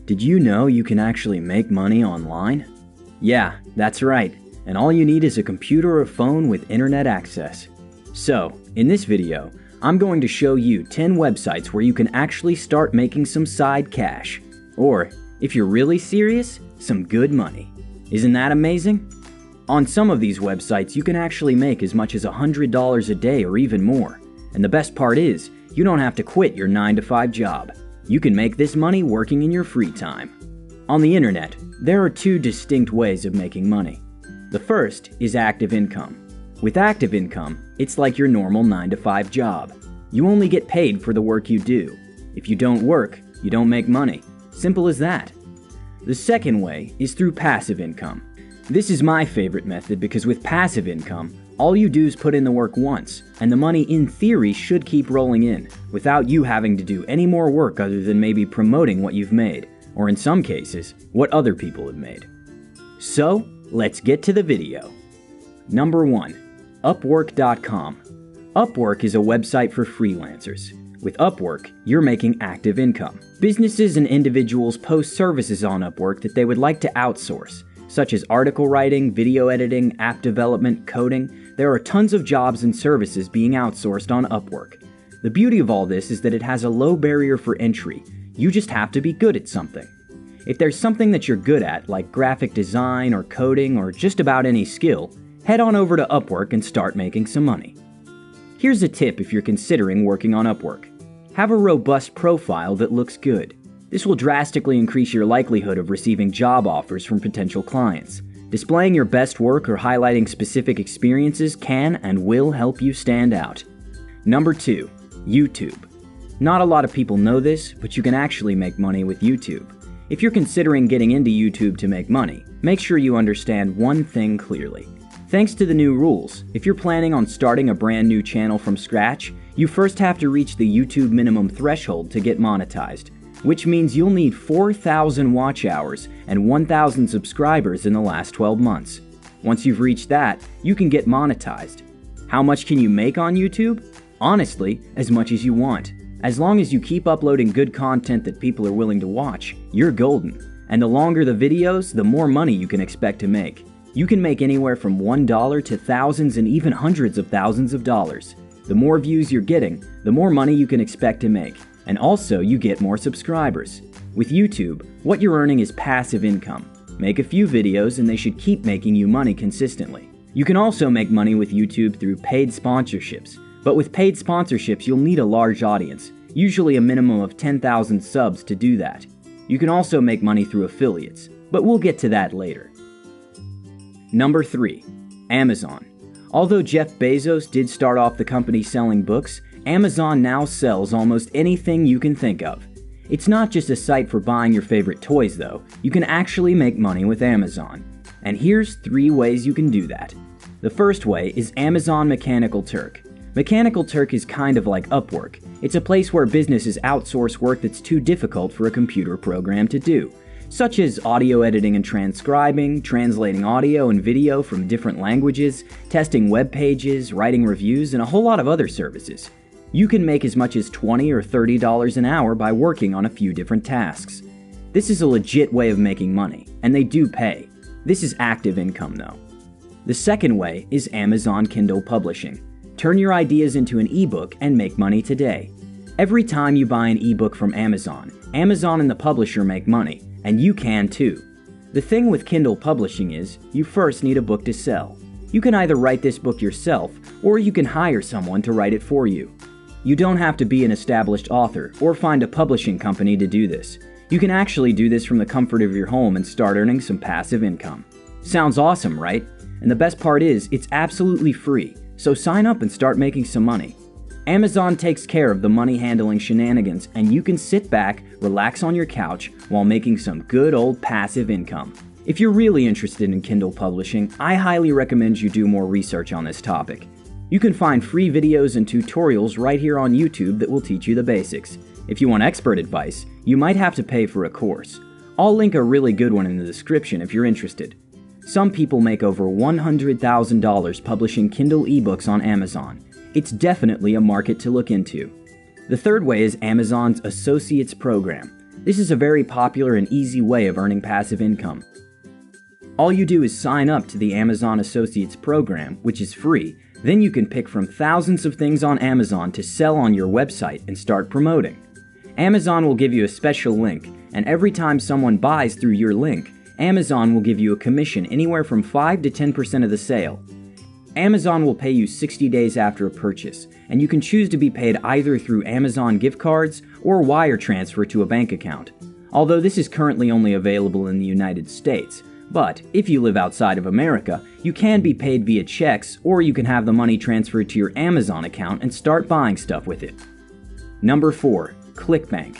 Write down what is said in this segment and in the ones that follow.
Did you know you can actually make money online? Yeah, that's right, and all you need is a computer or phone with internet access. So, in this video, I'm going to show you 10 websites where you can actually start making some side cash. Or, if you're really serious, some good money. Isn't that amazing? On some of these websites, you can actually make as much as $100 a day or even more. And the best part is, you don't have to quit your 9-to-5 job. You can make this money working in your free time. On the internet, there are two distinct ways of making money. The first is active income. With active income, it's like your normal 9-to-5 job. You only get paid for the work you do. If you don't work, you don't make money. Simple as that. The second way is through passive income. This is my favorite method because with passive income, all you do is put in the work once, and the money in theory should keep rolling in, without you having to do any more work other than maybe promoting what you've made, or in some cases, what other people have made. So, let's get to the video. Number 1. Upwork.com. Upwork is a website for freelancers. With Upwork, you're making active income. Businesses and individuals post services on Upwork that they would like to outsource, such as article writing, video editing, app development, coding. There are tons of jobs and services being outsourced on Upwork. The beauty of all this is that it has a low barrier for entry. You just have to be good at something. If there's something that you're good at, like graphic design or coding or just about any skill, head on over to Upwork and start making some money. Here's a tip if you're considering working on Upwork. Have a robust profile that looks good. This will drastically increase your likelihood of receiving job offers from potential clients. Displaying your best work or highlighting specific experiences can and will help you stand out. Number 2. YouTube. Not a lot of people know this, but you can actually make money with YouTube. If you're considering getting into YouTube to make money, make sure you understand one thing clearly. Thanks to the new rules, if you're planning on starting a brand new channel from scratch, you first have to reach the YouTube minimum threshold to get monetized, which means you'll need 4,000 watch hours and 1,000 subscribers in the last 12 months. Once you've reached that, you can get monetized. How much can you make on YouTube? Honestly, as much as you want. As long as you keep uploading good content that people are willing to watch, you're golden. And the longer the videos, the more money you can expect to make. You can make anywhere from $1 to thousands and even hundreds of thousands of dollars. The more views you're getting, the more money you can expect to make. And also, you get more subscribers. With YouTube, what you're earning is passive income. Make a few videos and they should keep making you money consistently. You can also make money with YouTube through paid sponsorships. But with paid sponsorships, you'll need a large audience, usually a minimum of 10,000 subs to do that. You can also make money through affiliates, but we'll get to that later. Number 3. Amazon. Although Jeff Bezos did start off the company selling books, Amazon now sells almost anything you can think of. It's not just a site for buying your favorite toys though, you can actually make money with Amazon. And here's 3 ways you can do that. The first way is Amazon Mechanical Turk. Mechanical Turk is kind of like Upwork. It's a place where businesses outsource work that's too difficult for a computer program to do, such as audio editing and transcribing, translating audio and video from different languages, testing web pages, writing reviews, and a whole lot of other services. You can make as much as $20 or $30 an hour by working on a few different tasks. This is a legit way of making money, and they do pay. This is active income though. The second way is Amazon Kindle Publishing. Turn your ideas into an ebook and make money today. Every time you buy an ebook from Amazon, Amazon and the publisher make money, and you can too. The thing with Kindle Publishing is, you first need a book to sell. You can either write this book yourself, or you can hire someone to write it for you. You don't have to be an established author or find a publishing company to do this. You can actually do this from the comfort of your home and start earning some passive income. Sounds awesome, right? And the best part is, it's absolutely free, so sign up and start making some money. Amazon takes care of the money handling shenanigans, and you can sit back, relax on your couch while making some good old passive income. If you're really interested in Kindle publishing, I highly recommend you do more research on this topic. You can find free videos and tutorials right here on YouTube that will teach you the basics. If you want expert advice, you might have to pay for a course. I'll link a really good one in the description if you're interested. Some people make over $100,000 publishing Kindle ebooks on Amazon. It's definitely a market to look into. The third way is Amazon's Associates Program. This is a very popular and easy way of earning passive income. All you do is sign up to the Amazon Associates program, which is free. Then you can pick from thousands of things on Amazon to sell on your website and start promoting. Amazon will give you a special link, and every time someone buys through your link, Amazon will give you a commission anywhere from 5 to 10% of the sale. Amazon will pay you 60 days after a purchase, and you can choose to be paid either through Amazon gift cards or wire transfer to a bank account. Although this is currently only available in the United States, but if you live outside of America, you can be paid via checks, or you can have the money transferred to your Amazon account and start buying stuff with it. Number 4. ClickBank.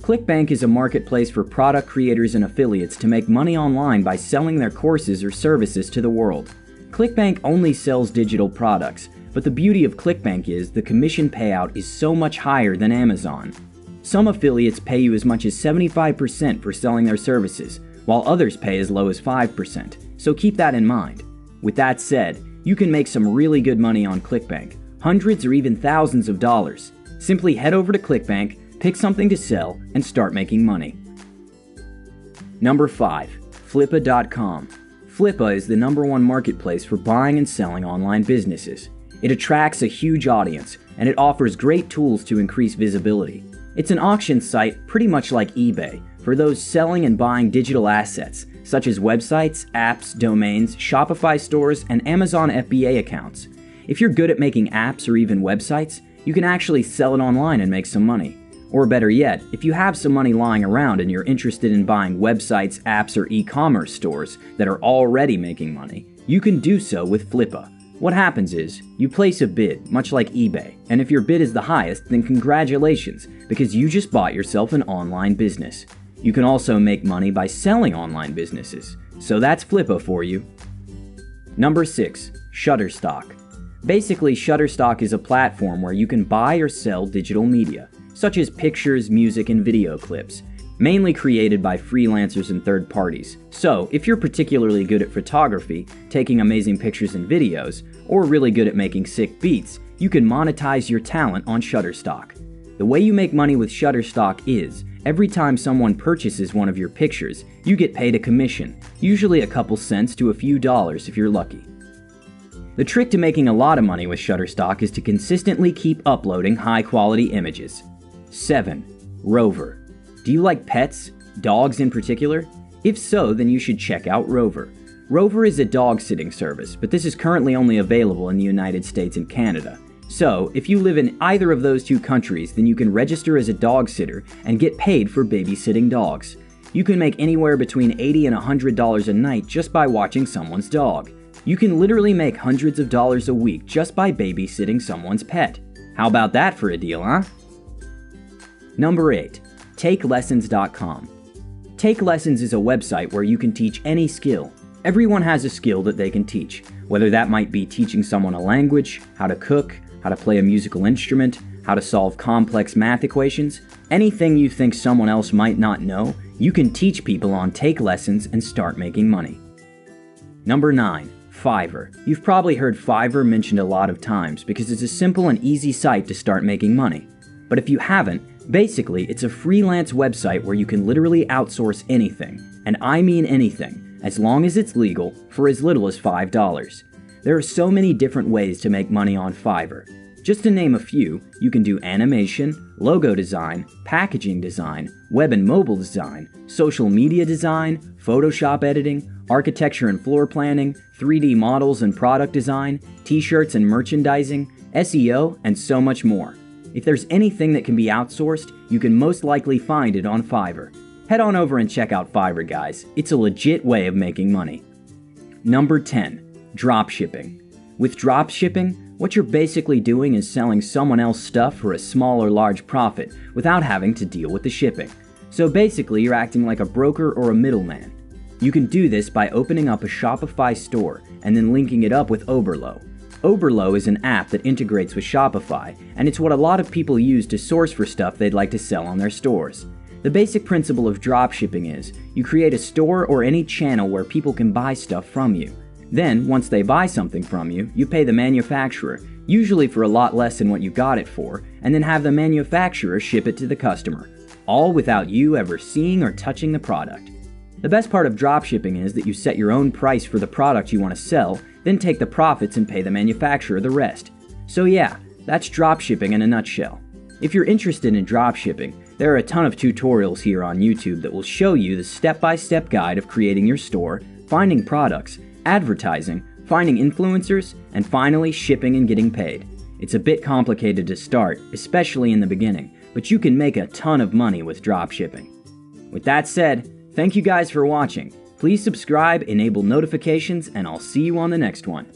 ClickBank is a marketplace for product creators and affiliates to make money online by selling their courses or services to the world. ClickBank only sells digital products, but the beauty of ClickBank is the commission payout is so much higher than Amazon. Some affiliates pay you as much as 75% for selling their services, while others pay as low as 5%, so keep that in mind. With that said, you can make some really good money on ClickBank, hundreds or even thousands of dollars. Simply head over to ClickBank, pick something to sell, and start making money. Number 5. Flippa.com. Flippa is the #1 marketplace for buying and selling online businesses. It attracts a huge audience, and it offers great tools to increase visibility. It's an auction site pretty much like eBay for those selling and buying digital assets, such as websites, apps, domains, Shopify stores, and Amazon FBA accounts. If you're good at making apps or even websites, you can actually sell it online and make some money. Or better yet, if you have some money lying around and you're interested in buying websites, apps, or e-commerce stores that are already making money, you can do so with Flippa. What happens is, you place a bid, much like eBay, and if your bid is the highest, then congratulations, because you just bought yourself an online business. You can also make money by selling online businesses, so that's Flippa for you. Number 6. Shutterstock. Basically, Shutterstock is a platform where you can buy or sell digital media, such as pictures, music, and video clips, mainly created by freelancers and third parties. So, if you're particularly good at photography, taking amazing pictures and videos, or really good at making sick beats, you can monetize your talent on Shutterstock. The way you make money with Shutterstock is, every time someone purchases one of your pictures, you get paid a commission, usually a couple cents to a few dollars if you're lucky. The trick to making a lot of money with Shutterstock is to consistently keep uploading high-quality images. 7. Rover. Do you like pets? Dogs in particular? If so, then you should check out Rover. Rover is a dog-sitting service, but this is currently only available in the United States and Canada. So, if you live in either of those two countries, then you can register as a dog sitter and get paid for babysitting dogs. You can make anywhere between $80 and $100 a night just by watching someone's dog. You can literally make hundreds of dollars a week just by babysitting someone's pet. How about that for a deal, huh? Number 8. TakeLessons.com. Take Lessons is a website where you can teach any skill. Everyone has a skill that they can teach, whether that might be teaching someone a language, how to cook, how to play a musical instrument, how to solve complex math equations. Anything you think someone else might not know, you can teach people on Take Lessons and start making money. Number 9. Fiverr. You've probably heard Fiverr mentioned a lot of times because it's a simple and easy site to start making money. But if you haven't, basically it's a freelance website where you can literally outsource anything, and I mean anything, as long as it's legal, for as little as $5. There are so many different ways to make money on Fiverr. Just to name a few, you can do animation, logo design, packaging design, web and mobile design, social media design, Photoshop editing, architecture and floor planning, 3D models and product design, t-shirts and merchandising, SEO, and so much more. If there's anything that can be outsourced, you can most likely find it on Fiverr. Head on over and check out Fiverr, guys. It's a legit way of making money. Number 10. Dropshipping. With dropshipping, what you're basically doing is selling someone else's stuff for a small or large profit without having to deal with the shipping. So basically, you're acting like a broker or a middleman. You can do this by opening up a Shopify store and then linking it up with Oberlo. Oberlo is an app that integrates with Shopify, and it's what a lot of people use to source for stuff they'd like to sell on their stores. The basic principle of dropshipping is, you create a store or any channel where people can buy stuff from you. Then, once they buy something from you, you pay the manufacturer, usually for a lot less than what you got it for, and then have the manufacturer ship it to the customer. all without you ever seeing or touching the product. The best part of dropshipping is that you set your own price for the product you want to sell, then take the profits and pay the manufacturer the rest. So yeah, that's dropshipping in a nutshell. If you're interested in dropshipping, there are a ton of tutorials here on YouTube that will show you the step-by-step guide of creating your store, finding products, advertising, finding influencers, and finally shipping and getting paid. It's a bit complicated to start, especially in the beginning, but you can make a ton of money with dropshipping. With that said, thank you guys for watching. Please subscribe, enable notifications, and I'll see you on the next one.